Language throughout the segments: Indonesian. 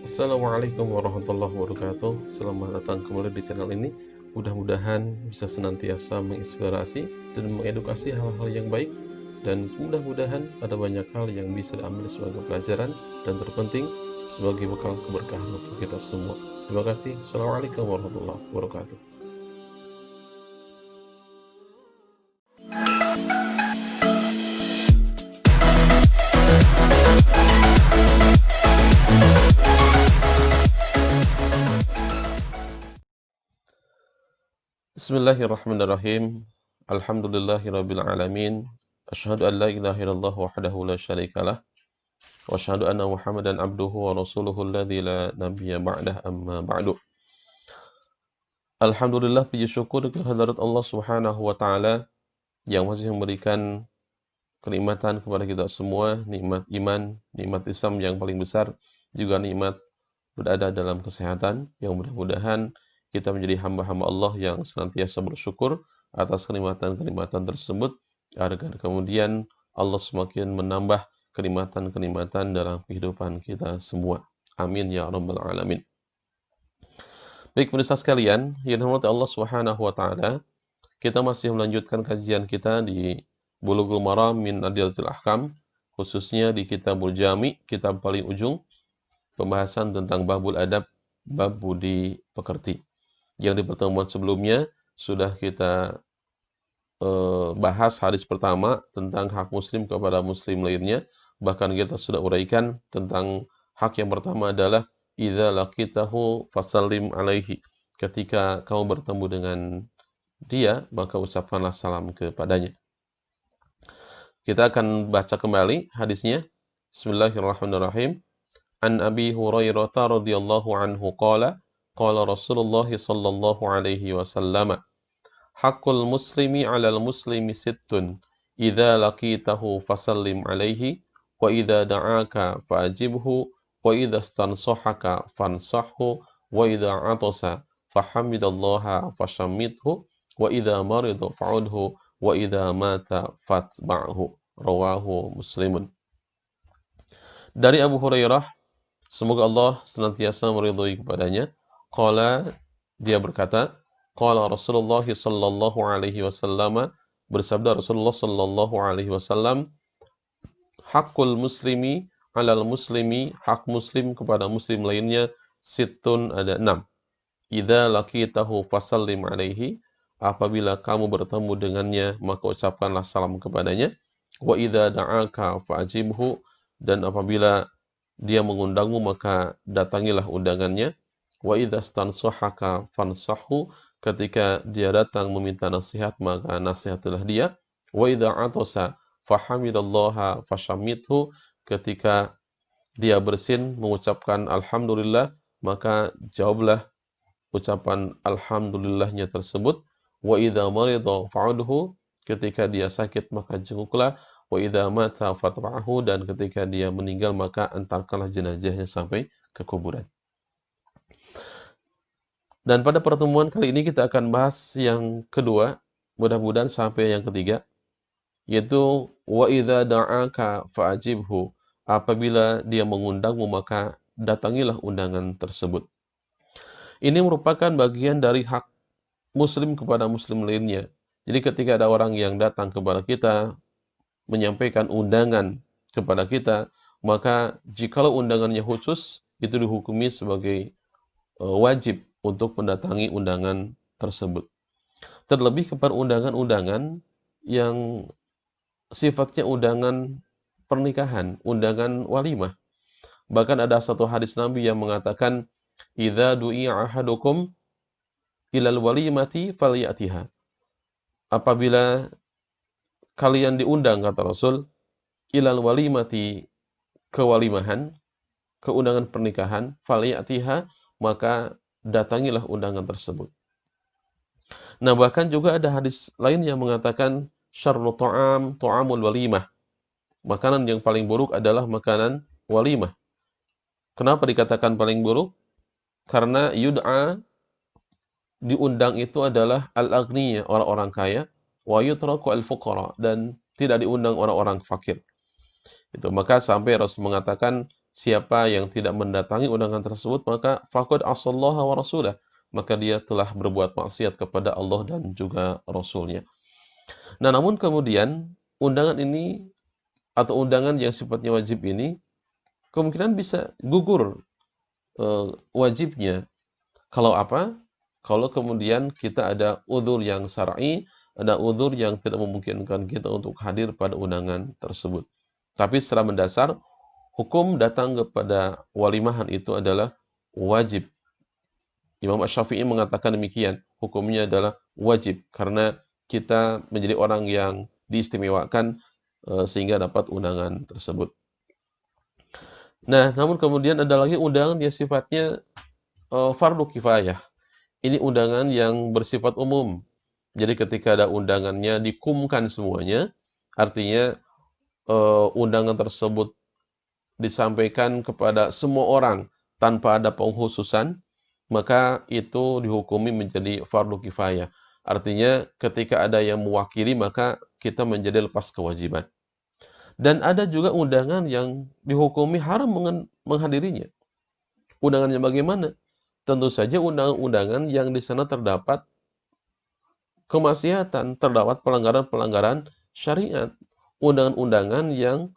Assalamualaikum warahmatullahi wabarakatuh. Selamat datang kembali di channel ini. Mudah-mudahan bisa senantiasa menginspirasi dan mengedukasi hal-hal yang baik. Dan mudah-mudahan ada banyak hal yang bisa diambil sebagai pelajaran dan terpenting sebagai bekal keberkahan untuk kita semua. Terima kasih. Assalamualaikum warahmatullahi wabarakatuh. Bismillahirrahmanirrahim. Alhamdulillahirabbil alamin. Asyhadu an la ilaha illallah wahdahu la syarikalah. Wa asyhadu anna Muhammadan abduhu wa rasuluhu alladzi la nabiyya ba'dah, amma ba'du. Alhamdulillah, puji syukur kehadirat Allah Subhanahu wa taala yang masih memberikan kenikmatan kepada kita semua, nikmat iman, nikmat Islam yang paling besar, juga nikmat berada dalam kesehatan, yang mudah-mudahan kita menjadi hamba-hamba Allah yang senantiasa bersyukur atas kenikmatan-kenikmatan tersebut, agar kemudian Allah semakin menambah kenikmatan-kenikmatan dalam kehidupan kita semua. Amin ya rabbal alamin. Baik pemirsa sekalian, yang dirahmati Allah Subhanahu wa taala, kita masih melanjutkan kajian kita di Bulughul Maram min Adillatil Ahkam, khususnya di Kitabul Jami, kitab paling ujung, pembahasan tentang babul adab, bab budi pekerti. Yang di pertemuan sebelumnya sudah kita bahas hadis pertama tentang hak muslim kepada muslim lainnya. Bahkan kita sudah uraikan tentang hak yang pertama adalah idza laqitahu fasallim alaihi. Ketika kamu bertemu dengan dia, maka ucapkanlah salam kepadanya. Kita akan baca kembali hadisnya. Bismillahirrahmanirrahim. An Abi Hurairah radhiyallahu anhu qala qala Rasulullah sallallahu alaihi wasallam haqqul muslimi 'alal muslimi sittun idza laqitahu fasallim alaihi wa idza da'aka fa'ajibhu wa idza stansahaka fansahhu wa idza 'atasa fahamidallaha fashammithu wa idza marida fa'udhu wa idza mata fatba'hu. Rawahu Muslimun. Dari Abu Hurairah, semoga Allah senantiasa meridhai kepadanya, qala, dia berkata, qala Rasulullah sallallahu alaihi wasallam, bersabda Rasulullah sallallahu alaihi wasallam, haqqul muslimi 'alal muslimi, hak muslim kepada muslim lainnya, sittun, ada 6. Idza laqitahu fasallim alaihi, apabila kamu bertemu dengannya maka ucapkanlah salam kepadanya. Wa idza da'aka fa'ajibhu, dan apabila dia mengundangmu maka datangilah undangannya. Wa idza stansahaka fansahhu, ketika dia datang meminta nasihat maka nasihatilah dia. Wa idza atasa fahamidallaha fashammithu, ketika dia bersin mengucapkan alhamdulillah maka jawablah ucapan alhamdulillahnya tersebut. Wa idza marida fa'udhu, ketika dia sakit maka jenguklah. Wa idza mata fatba'hu, dan ketika dia meninggal maka antarkanlah jenazahnya sampai ke kuburan. Dan pada pertemuan kali ini kita akan bahas yang kedua, mudah-mudahan sampai yang ketiga, yaitu wa idza da'aka fa'ajibhu, apabila dia mengundangmu maka datangilah undangan tersebut. Ini merupakan bagian dari hak muslim kepada muslim lainnya. Jadi ketika ada orang yang datang kepada kita, menyampaikan undangan kepada kita, maka jikalau undangannya khusus, itu dihukumi sebagai wajib untuk mendatangi undangan tersebut. Terlebih kepada undangan-undangan yang sifatnya undangan pernikahan, undangan walimah. Bahkan ada satu hadis Nabi yang mengatakan, idza du'iya ahadukum ilal walimati falyatiha. Apabila kalian diundang, kata Rasul, ilal walimati, kewalimahan, keundangan pernikahan, falyatiha, maka datangilah undangan tersebut. Nah, bahkan juga ada hadis lain yang mengatakan syarru ta'am ta'amul walimah. Makanan yang paling buruk adalah makanan walimah. Kenapa dikatakan paling buruk? Karena yud'a, diundang itu adalah al-aghniya, orang-orang kaya, wa yutraku al-fuqara, dan tidak diundang orang-orang fakir. Itu maka sampai Rasul mengatakan siapa yang tidak mendatangi undangan tersebut maka faqad asallaha wa rasulah, maka dia telah berbuat maksiat kepada Allah dan juga Rasulnya. Nah, namun kemudian undangan ini atau undangan yang sifatnya wajib ini kemungkinan bisa gugur wajibnya. Kalau apa? Kalau kemudian kita ada udzur yang syar'i, ada udzur yang tidak memungkinkan kita untuk hadir pada undangan tersebut. Tapi secara mendasar, hukum datang kepada walimahan itu adalah wajib. Imam Asy-Syafi'i mengatakan demikian, hukumnya adalah wajib karena kita menjadi orang yang diistimewakan sehingga dapat undangan tersebut. Nah, namun kemudian ada lagi undangan yang sifatnya fardu kifayah. Ini undangan yang bersifat umum. Jadi ketika ada undangannya dikumkan semuanya, artinya undangan tersebut disampaikan kepada semua orang tanpa ada pengkhususan, maka itu dihukumi menjadi fardu kifayah. Artinya ketika ada yang mewakili maka kita menjadi lepas kewajiban. Dan ada juga undangan yang dihukumi haram menghadirinya. Undangannya bagaimana? Tentu saja undangan-undangan yang di sana terdapat kemaksiatan, terdapat pelanggaran-pelanggaran syariat. Undangan-undangan yang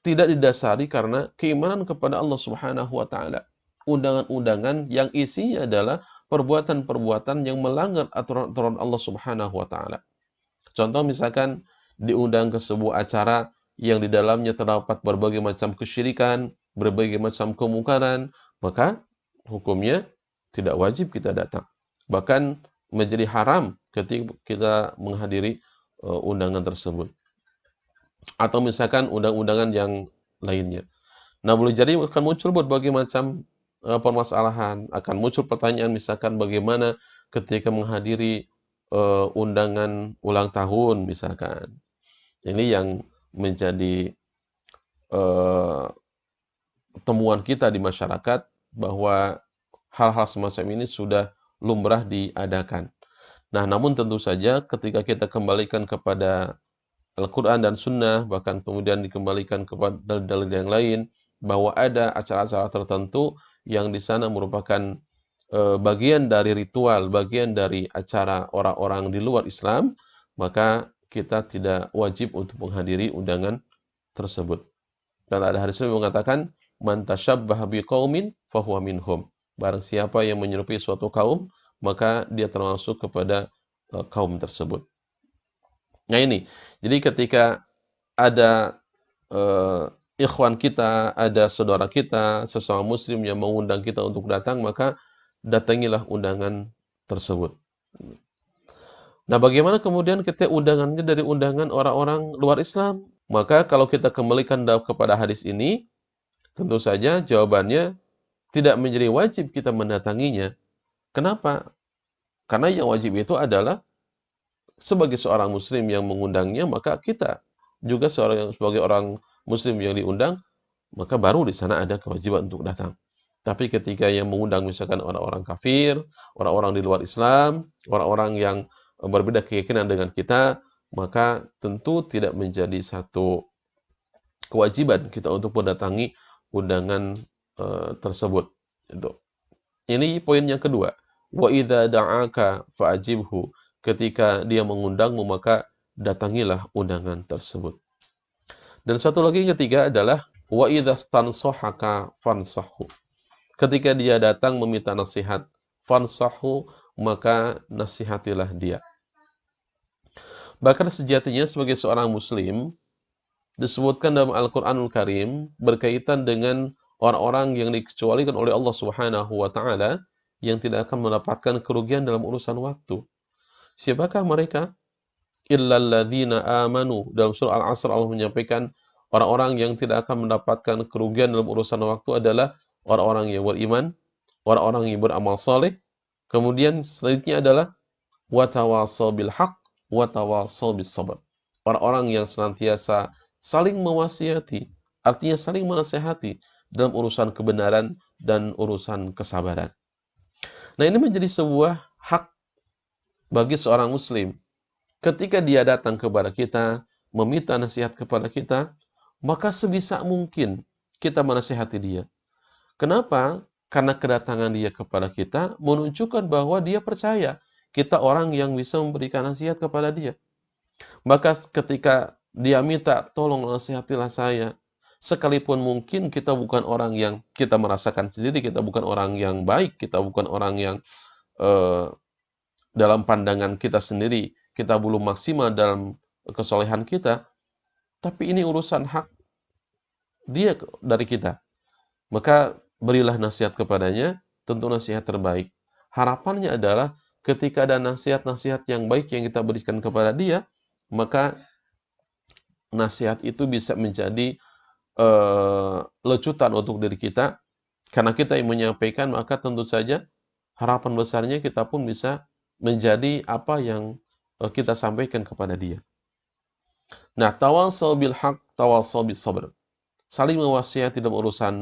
tidak didasari karena keimanan kepada Allah Subhanahu wa taala. Undangan-undangan yang isinya adalah perbuatan-perbuatan yang melanggar aturan-aturan Allah Subhanahu wa taala. Contoh misalkan diundang ke sebuah acara yang di dalamnya terdapat berbagai macam kesyirikan, berbagai macam kemungkaran, maka hukumnya tidak wajib kita datang. Bahkan menjadi haram ketika kita menghadiri undangan tersebut. Atau misalkan undang-undangan yang lainnya. Nah, boleh jadi akan muncul berbagai macam permasalahan, akan muncul pertanyaan misalkan bagaimana ketika menghadiri undangan ulang tahun misalkan. Ini yang menjadi eh, temuan kita di masyarakat bahwa hal-hal semacam ini sudah lumrah diadakan. Nah, namun tentu saja ketika kita kembalikan kepada Al-Quran dan Sunnah, bahkan kemudian dikembalikan kepada dalil-dalil yang lain, bahwa ada acara-acara tertentu yang di sana merupakan bagian dari ritual, bagian dari acara orang-orang di luar Islam, maka kita tidak wajib untuk menghadiri undangan tersebut. Dan ada hadis yang mengatakan, "Man tasyabbaha biqaumin fahuwa minhum." Barang siapa yang menyerupai suatu kaum, maka dia termasuk kepada kaum tersebut. Nah ini, jadi ketika ada ikhwan kita, ada saudara kita, sesama muslim yang mengundang kita untuk datang, maka datangilah undangan tersebut. Nah, bagaimana kemudian kita undangannya dari undangan orang-orang luar Islam? Maka kalau kita kembalikan kepada hadis ini, tentu saja jawabannya tidak menjadi wajib kita mendatanginya. Kenapa? Karena yang wajib itu adalah sebagai seorang muslim yang mengundangnya, maka kita juga sebagai orang muslim yang diundang, maka baru di sana ada kewajiban untuk datang. Tapi ketika yang mengundang misalkan orang-orang kafir, orang-orang di luar Islam, orang-orang yang berbeda keyakinan dengan kita, maka tentu tidak menjadi satu kewajiban kita untuk mendatangi undangan tersebut. Itu. Ini poin yang kedua. Wa idza da'aka fa'ajibhu. Ketika dia mengundangmu maka datangilah undangan tersebut. Dan satu lagi yang ketiga adalah wa idza stansahaka fansahhu. Ketika dia datang meminta nasihat, fansahhu, maka nasihatilah dia. Bahkan sejatinya sebagai seorang muslim disebutkan dalam Al-Qur'anul Karim berkaitan dengan orang-orang yang dikecualikan oleh Allah Subhanahu wa taala yang tidak akan mendapatkan kerugian dalam urusan waktu. Siapakah mereka? Illal ladzina amanu. Dalam surah Al-Asr Allah menyampaikan orang-orang yang tidak akan mendapatkan kerugian dalam urusan waktu adalah orang-orang yang beriman, orang-orang yang beramal saleh. Kemudian selanjutnya adalah watawasau bil haq, watawasau bis sabr. Orang-orang yang senantiasa saling mewasiati, artinya saling menasehati dalam urusan kebenaran dan urusan kesabaran. Nah, ini menjadi sebuah hak bagi seorang muslim. Ketika dia datang kepada kita, meminta nasihat kepada kita, maka sebisa mungkin kita menasihati dia. Kenapa? Karena kedatangan dia kepada kita menunjukkan bahwa dia percaya kita orang yang bisa memberikan nasihat kepada dia. Maka ketika dia minta, tolong nasihatilah saya. Sekalipun mungkin kita bukan orang yang kita merasakan sendiri, kita bukan orang yang baik, kita bukan orang yang eh, dalam pandangan kita sendiri, kita belum maksimal dalam kesolehan kita, tapi ini urusan hak dia dari kita. Maka berilah nasihat kepadanya, tentu nasihat terbaik. Harapannya adalah ketika ada nasihat-nasihat yang baik yang kita berikan kepada dia, maka nasihat itu bisa menjadi lecutan untuk diri kita. Karena kita yang menyampaikan, maka tentu saja harapan besarnya kita pun bisa menjadi apa yang kita sampaikan kepada dia. Nah, tawassaw bil haq, tawassaw bis sabr. Saling mewasihati dalam urusan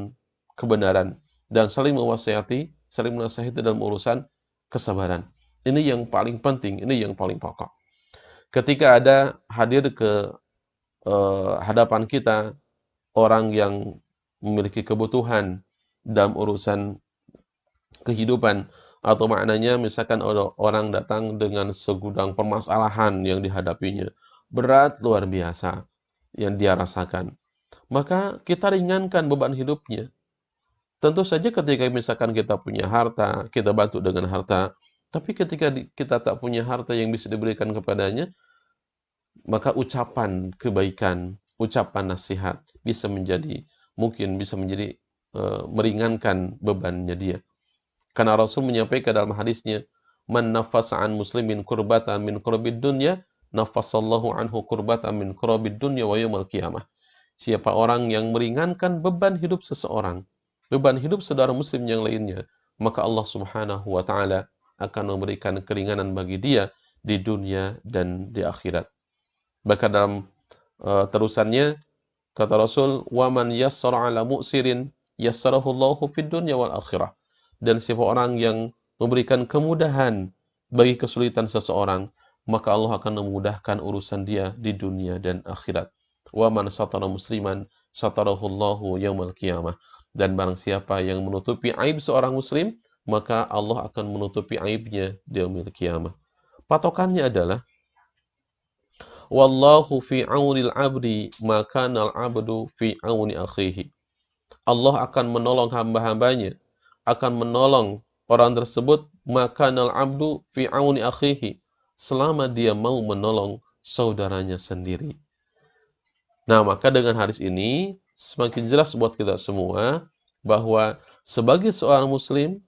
kebenaran dan saling mewasihati, saling menasihati dalam urusan kesabaran. Ini yang paling penting, ini yang paling pokok. Ketika ada hadir ke hadapan kita orang yang memiliki kebutuhan dalam urusan kehidupan, atau maknanya misalkan orang datang dengan segudang permasalahan yang dihadapinya, berat luar biasa yang dia rasakan, maka kita ringankan beban hidupnya. Tentu saja ketika misalkan kita punya harta, kita bantu dengan harta, tapi ketika kita tak punya harta yang bisa diberikan kepadanya, maka ucapan kebaikan, ucapan nasihat mungkin bisa menjadi meringankan bebannya dia. Karena Rasul menyampaikan dalam hadisnya, "Man nafasa an muslimin kurbatan min kurbid dunya, nafasallahu anhu kurbatan min kurbid dunya wa yaumil qiyamah." Siapa orang yang meringankan beban hidup seseorang, beban hidup saudara muslim yang lainnya, maka Allah Subhanahu wa taala akan memberikan keringanan bagi dia di dunia dan di akhirat. Bahkan dalam terusannya kata Rasul, "Wa man yassara 'ala mu'sirin yassarahu Allahu fid dunya wal akhirah." Dan siapa orang yang memberikan kemudahan bagi kesulitan seseorang, maka Allah akan memudahkan urusan dia di dunia dan akhirat. Wa man satara musliman satarahu Allahu yaumal qiyamah. Dan barang siapa yang menutupi aib seorang muslim, maka Allah akan menutupi aibnya di yaumil qiyamah. Patokannya adalah wallahu fi aunil abdi maka nal abdu fi auni akhihi. Allah akan menolong hamba-hambanya, akan menolong orang tersebut, maka nal abdu fi auni akhihi, selama dia mau menolong saudaranya sendiri. Nah, maka dengan hadis ini semakin jelas buat kita semua bahwa sebagai seorang muslim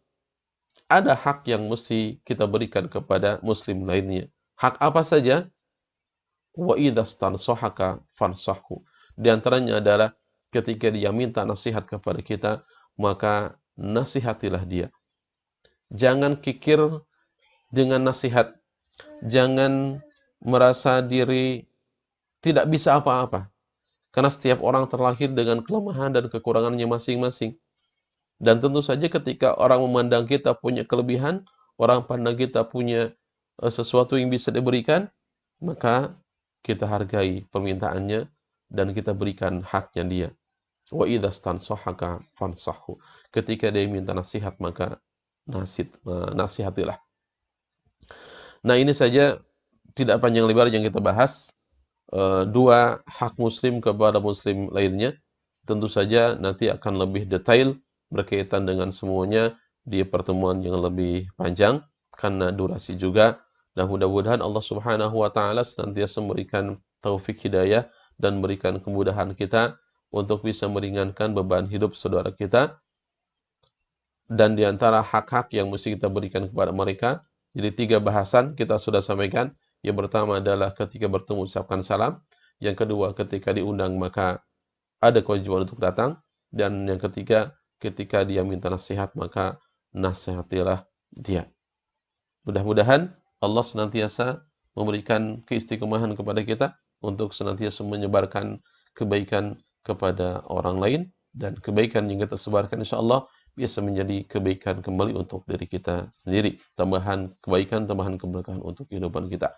ada hak yang mesti kita berikan kepada muslim lainnya. Hak apa saja? Wa idzastanshahaka fansahhu. Di antaranya adalah ketika dia minta nasihat kepada kita, maka nasihatilah dia. Jangan kikir dengan nasihat. Jangan merasa diri tidak bisa apa-apa. Karena setiap orang terlahir dengan kelemahan dan kekurangannya masing-masing. Dan tentu saja ketika orang memandang kita punya kelebihan, orang pandang kita punya sesuatu yang bisa diberikan, maka kita hargai permintaannya dan kita berikan haknya dia. Wa idzastanshahaka fansahhu. Ketika dia minta nasihat, maka nasihatilah. Nah, ini saja tidak panjang lebar yang kita bahas. Dua hak muslim kepada muslim lainnya. Tentu saja nanti akan lebih detail berkaitan dengan semuanya di pertemuan yang lebih panjang karena durasi juga. Dan mudah-mudahan Allah Subhanahu wa taala senantiasa memberikan taufik hidayah dan memberikan kemudahan kita untuk bisa meringankan beban hidup saudara kita. Dan di antara hak-hak yang mesti kita berikan kepada mereka, jadi 3 bahasan kita sudah sampaikan. Yang pertama adalah ketika bertemu ucapkan salam. Yang kedua, ketika diundang maka ada kewajiban untuk datang. Dan yang ketiga, ketika dia minta nasihat maka nasihatilah dia. Mudah-mudahan Allah senantiasa memberikan keistiqomahan kepada kita untuk senantiasa menyebarkan kebaikan kepada orang lain. Dan kebaikan yang kita sebarkan insyaAllah bisa menjadi kebaikan kembali untuk diri kita sendiri. Tambahan kebaikan, tambahan keberkahan untuk kehidupan kita.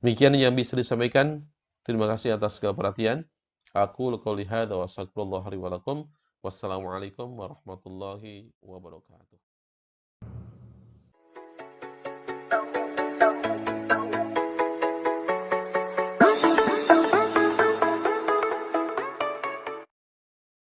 Demikian yang bisa disampaikan. Terima kasih atas segala perhatian. Aku qouli hadza wa astaghfirullah li wa lakum. Wassalamualaikum warahmatullahi wabarakatuh.